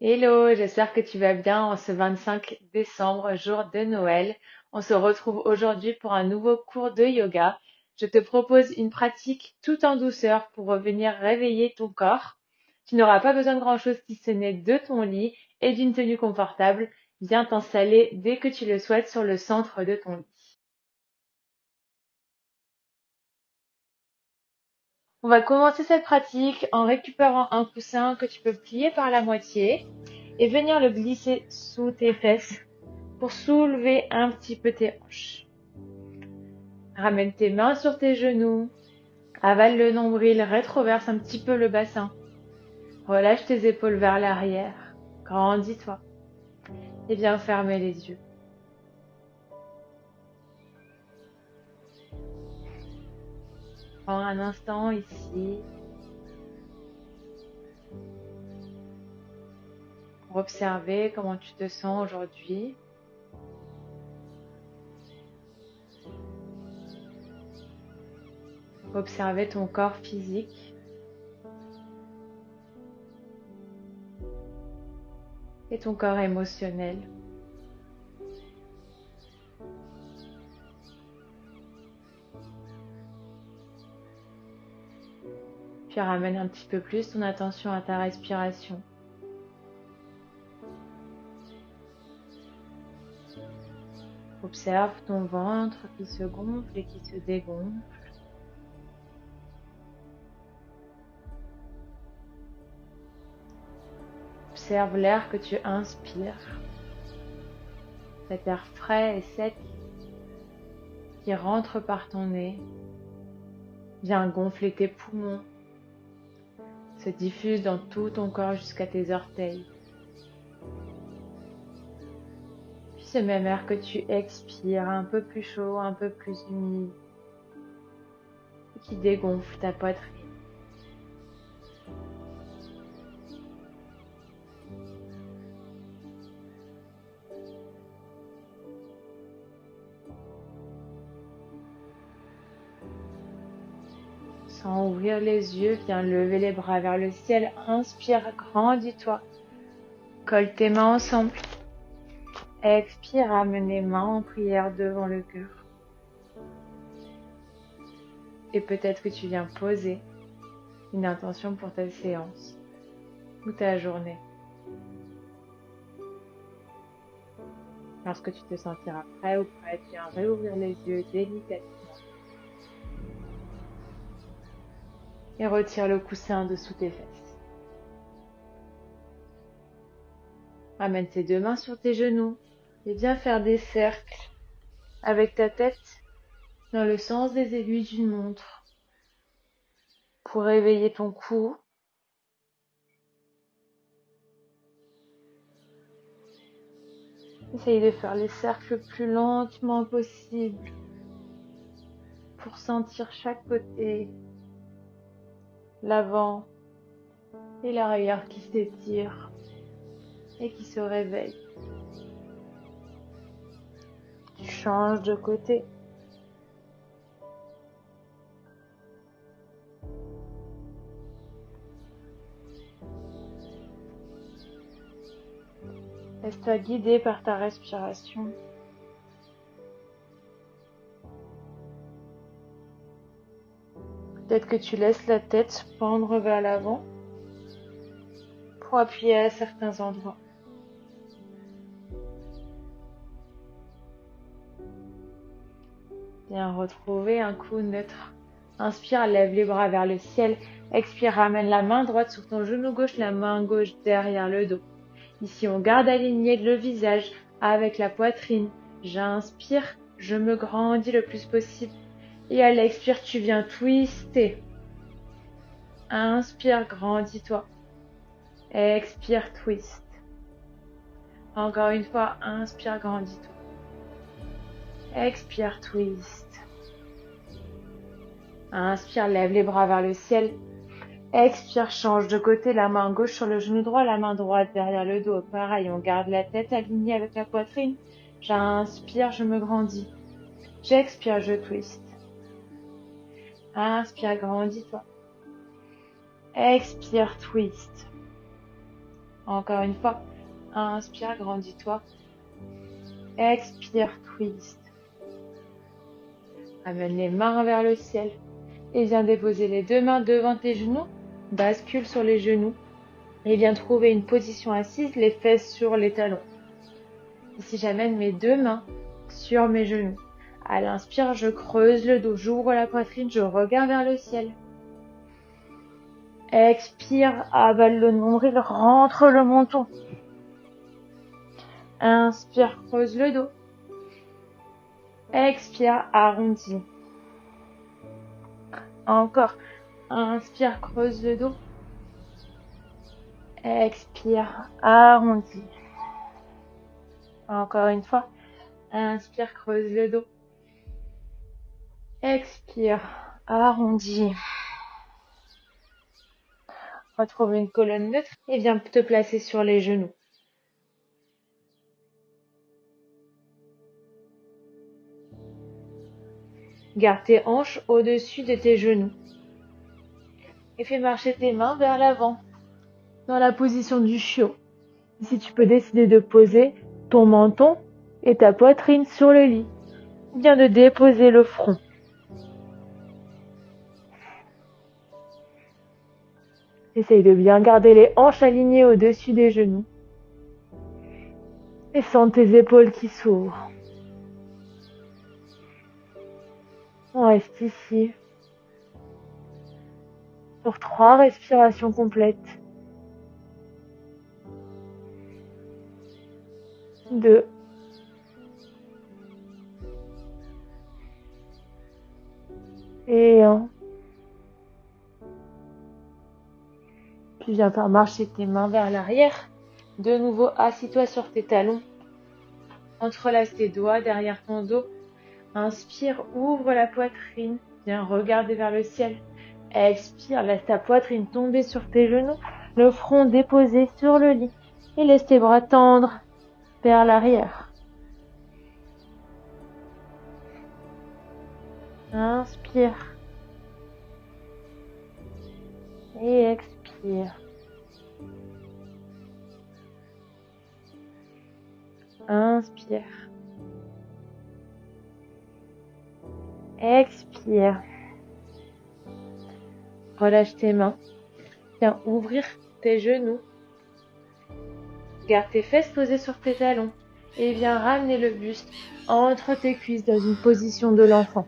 Hello, j'espère que tu vas bien en ce 25 décembre, jour de Noël. On se retrouve aujourd'hui pour un nouveau cours de yoga. Je te propose une pratique tout en douceur pour revenir réveiller ton corps. Tu n'auras pas besoin de grand-chose si ce n'est de ton lit et d'une tenue confortable. Viens t'installer dès que tu le souhaites sur le centre de ton lit. On va commencer cette pratique en récupérant un coussin que tu peux plier par la moitié et venir le glisser sous tes fesses pour soulever un petit peu tes hanches. Ramène tes mains sur tes genoux, avale le nombril, rétroverse un petit peu le bassin. Relâche tes épaules vers l'arrière, grandis-toi et viens fermer les yeux. Prends un instant ici pour observer comment tu te sens aujourd'hui. Observer ton corps physique et ton corps émotionnel. Puis ramène un petit peu plus ton attention à ta respiration. Observe ton ventre qui se gonfle et qui se dégonfle. Observe l'air que tu inspires, cet air frais et sec qui rentre par ton nez, vient gonfler tes poumons, se diffuse dans tout ton corps jusqu'à tes orteils. Puis ce même air que tu expires, un peu plus chaud, un peu plus humide, et qui dégonfle ta poitrine. Sans ouvrir les yeux, viens lever les bras vers le ciel. Inspire, grandis-toi. Colle tes mains ensemble. Expire, ramène les mains en prière devant le cœur. Et peut-être que tu viens poser une intention pour ta séance ou ta journée. Lorsque tu te sentiras prêt ou prête, viens réouvrir les yeux délicatement et retire le coussin dessous tes fesses. Ramène tes deux mains sur tes genoux et viens faire des cercles avec ta tête dans le sens des aiguilles d'une montre pour réveiller ton cou. Essaye de faire les cercles le plus lentement possible pour sentir chaque côté, l'avant et l'arrière qui s'étirent et qui se réveillent. Tu changes de côté. Laisse-toi guider par ta respiration. Peut-être que tu laisses la tête pendre vers l'avant pour appuyer à certains endroits. Viens retrouver un coup neutre. Inspire, lève les bras vers le ciel. Expire, ramène la main droite sur ton genou gauche, la main gauche derrière le dos. Ici, on garde aligné le visage avec la poitrine. J'inspire, je me grandis le plus possible. Et à l'expire, tu viens twister. Inspire, grandis-toi. Expire, twist. Encore une fois, inspire, grandis-toi. Expire, twist. Inspire, lève les bras vers le ciel. Expire, change de côté, la main gauche sur le genou droit, la main droite derrière le dos. Pareil, on garde la tête alignée avec la poitrine. J'inspire, je me grandis. J'expire, je twist. Inspire, grandis-toi. Expire, twist. Encore une fois. Inspire, grandis-toi. Expire, twist. Amène les mains vers le ciel. Et viens déposer les deux mains devant tes genoux. Bascule sur les genoux. Et viens trouver une position assise, les fesses sur les talons. Ici, j'amène mes deux mains sur mes genoux. À l'inspire, je creuse le dos, j'ouvre la poitrine, je regarde vers le ciel. Expire, avale le nombril, rentre le menton. Inspire, creuse le dos. Expire, arrondis. Encore. Inspire, creuse le dos. Expire, arrondis. Encore une fois. Inspire, creuse le dos. Expire, arrondis. Retrouve une colonne neutre et viens te placer sur les genoux. Garde tes hanches au-dessus de tes genoux. Et fais marcher tes mains vers l'avant, dans la position du chiot. Ici, tu peux décider de poser ton menton et ta poitrine sur le lit. Ou bien de déposer le front. Essaye de bien garder les hanches alignées au-dessus des genoux. Et sens tes épaules qui s'ouvrent. On reste ici pour 3 respirations complètes. 2. Et 1. Puis viens faire marcher tes mains vers l'arrière. De nouveau, assis-toi sur tes talons. Entrelace tes doigts derrière ton dos. Inspire, ouvre la poitrine. Viens regarder vers le ciel. Expire, laisse ta poitrine tomber sur tes genoux. Le front déposé sur le lit. Et laisse tes bras tendre vers l'arrière. Inspire. Et expire. Inspire. Expire. Relâche tes mains. Viens ouvrir tes genoux. Garde tes fesses posées sur tes talons. Et viens ramener le buste entre tes cuisses dans une position de l'enfant.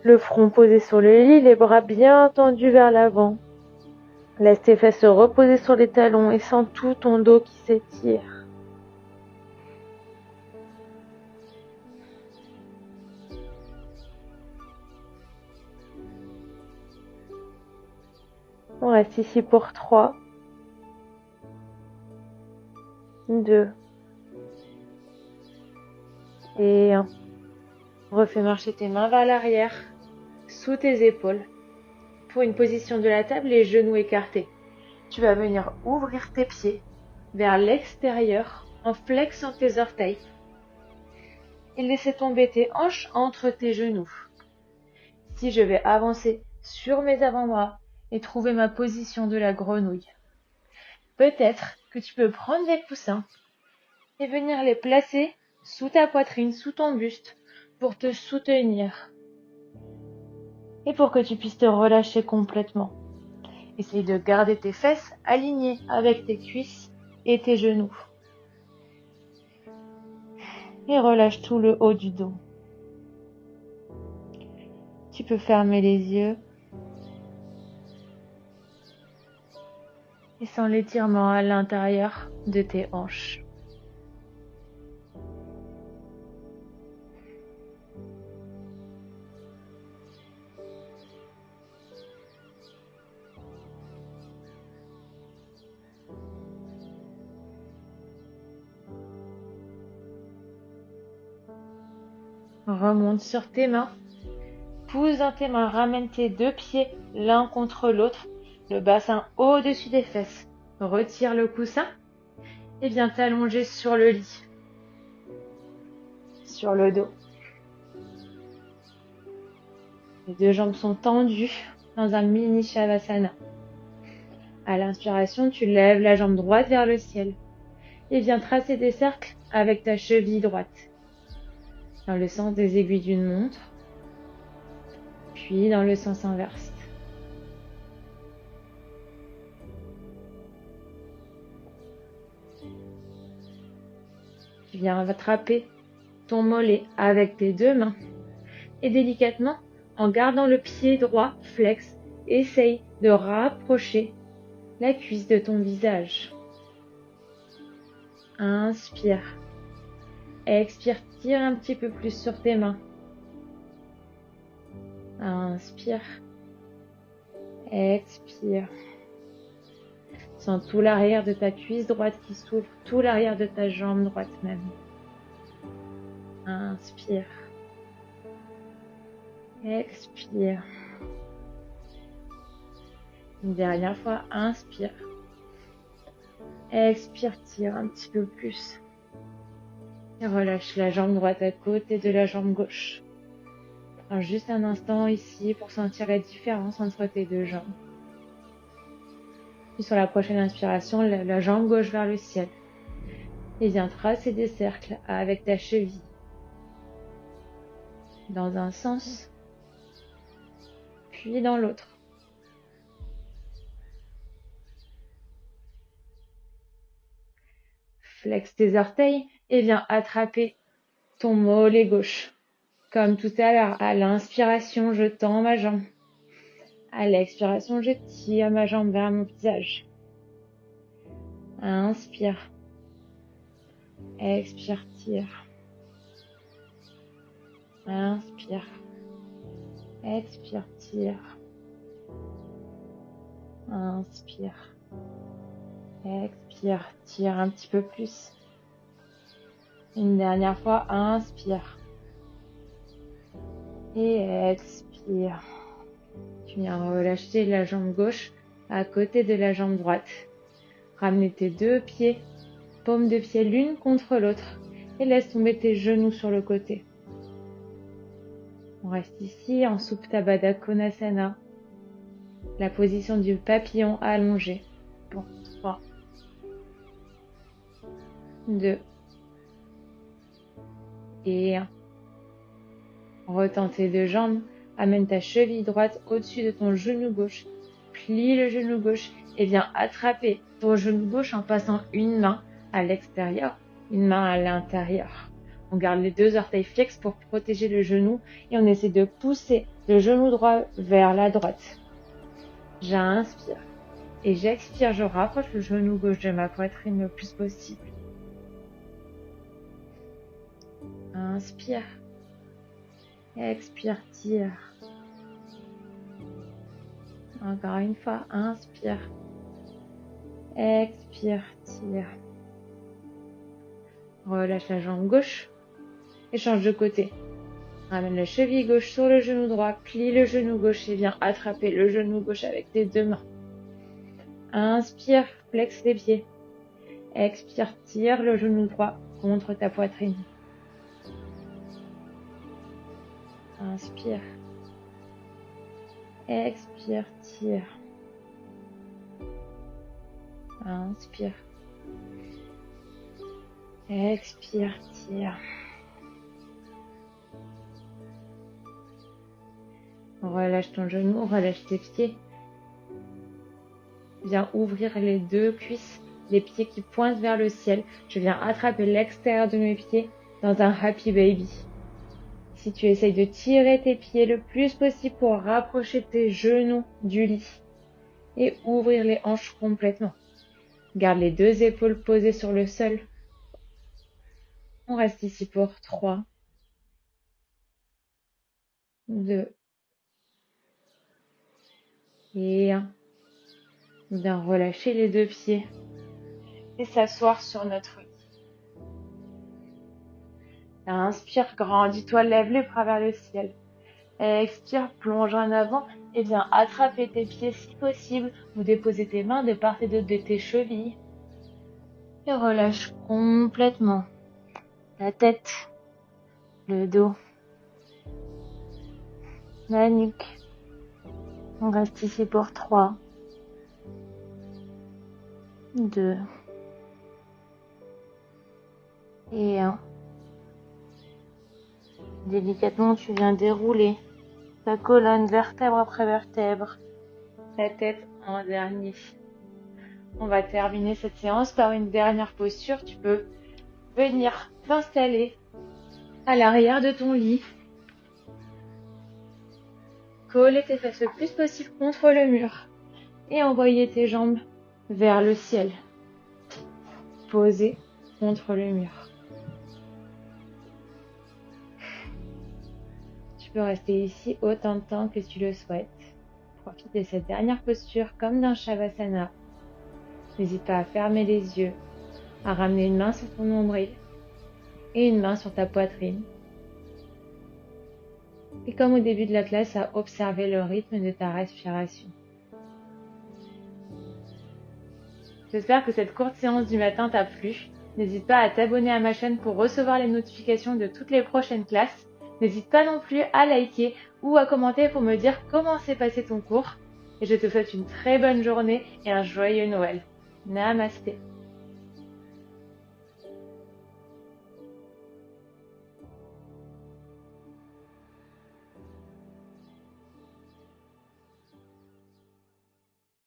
Le front posé sur le lit, les bras bien tendus vers l'avant. Laisse tes fesses se reposer sur les talons et sens tout ton dos qui s'étire. On reste ici pour 3, 2 et 1. Refais marcher tes mains vers l'arrière, sous tes épaules. Pour une position de la table, les genoux écartés. Tu vas venir ouvrir tes pieds vers l'extérieur en flexant tes orteils. Et laisser tomber tes hanches entre tes genoux. Ici, je vais avancer sur mes avant-bras et trouver ma position de la grenouille. Peut-être que tu peux prendre des coussins et venir les placer sous ta poitrine, sous ton buste, pour te soutenir et pour que tu puisses te relâcher complètement. Essaye de garder tes fesses alignées avec tes cuisses et tes genoux. Et relâche tout le haut du dos. Tu peux fermer les yeux et sens l'étirement à l'intérieur de tes hanches. Remonte sur tes mains. Pousse dans tes mains, ramène tes deux pieds l'un contre l'autre, le bassin au-dessus des fesses. Retire le coussin et viens t'allonger sur le lit, sur le dos. Les deux jambes sont tendues dans un mini Shavasana. À l'inspiration, tu lèves la jambe droite vers le ciel et viens tracer des cercles avec ta cheville droite, dans le sens des aiguilles d'une montre, puis dans le sens inverse. Tu viens attraper ton mollet avec tes deux mains et délicatement, en gardant le pied droit flex, essaye de rapprocher la cuisse de ton visage. Inspire. Expire, tire un petit peu plus sur tes mains. Inspire. Expire. Sens tout l'arrière de ta cuisse droite qui s'ouvre, tout l'arrière de ta jambe droite même. Inspire. Expire. Une dernière fois, inspire. Expire, tire un petit peu plus. Et relâche la jambe droite à côté de la jambe gauche. Prends juste un instant ici pour sentir la différence entre tes deux jambes. Puis sur la prochaine inspiration, la jambe gauche vers le ciel. Et viens tracer des cercles avec ta cheville. Dans un sens, puis dans l'autre. Flexe tes orteils et viens attraper ton mollet gauche. Comme tout à l'heure, à l'inspiration, je tends ma jambe. À l'expiration, je tire ma jambe vers mon visage. Inspire. Expire, tire. Inspire. Expire, tire. Inspire. Expire, tire un petit peu plus. Une dernière fois, inspire. Et expire. Tu viens relâcher la jambe gauche à côté de la jambe droite. Ramener tes deux pieds, paumes de pied l'une contre l'autre. Et laisse tomber tes genoux sur le côté. On reste ici en Supta Baddha Konasana. La position du papillon allongé. Pour 3, 2 et 1. Retends tes deux jambes. Amène ta cheville droite au-dessus de ton genou gauche. Plie le genou gauche et viens attraper ton genou gauche en passant une main à l'extérieur, une main à l'intérieur. On garde les deux orteils fixes pour protéger le genou et on essaie de pousser le genou droit vers la droite. J'inspire et j'expire, je rapproche le genou gauche de ma poitrine le plus possible. Inspire. Expire, tire. Encore une fois, inspire. Expire, tire. Relâche la jambe gauche et change de côté. Ramène la cheville gauche sur le genou droit, plie le genou gauche et viens attraper le genou gauche avec tes deux mains. Inspire, flexe les pieds. Expire, tire le genou droit contre ta poitrine. Inspire. Expire, tire. Inspire. Expire, tire. Relâche ton genou, relâche tes pieds. Viens ouvrir les deux cuisses, les pieds qui pointent vers le ciel. Je viens attraper l'extérieur de mes pieds dans un happy baby. Si tu essayes de tirer tes pieds le plus possible pour rapprocher tes genoux du lit et ouvrir les hanches complètement. Garde les deux épaules posées sur le sol. On reste ici pour 3, 2 et 1. On vient relâcher les deux pieds et s'asseoir sur notre lit. Inspire, grandis-toi, lève les bras vers le ciel. Expire, plonge en avant et viens attraper tes pieds si possible ou déposer tes mains de part et d'autre de tes chevilles. Et relâche complètement la tête, le dos, la nuque. On reste ici pour 3, 2 et 1. Délicatement, tu viens dérouler ta colonne vertèbre après vertèbre, la tête en dernier. On va terminer cette séance par une dernière posture. Tu peux venir t'installer à l'arrière de ton lit. Coller tes fesses le plus possible contre le mur et envoyer tes jambes vers le ciel. Posées contre le mur. Tu peux rester ici autant de temps que tu le souhaites. Profite de cette dernière posture comme d'un Shavasana. N'hésite pas à fermer les yeux, à ramener une main sur ton nombril et une main sur ta poitrine. Et comme au début de la classe, à observer le rythme de ta respiration. J'espère que cette courte séance du matin t'a plu. N'hésite pas à t'abonner à ma chaîne pour recevoir les notifications de toutes les prochaines classes. N'hésite pas non plus à liker ou à commenter pour me dire comment s'est passé ton cours. Et je te souhaite une très bonne journée et un joyeux Noël. Namasté.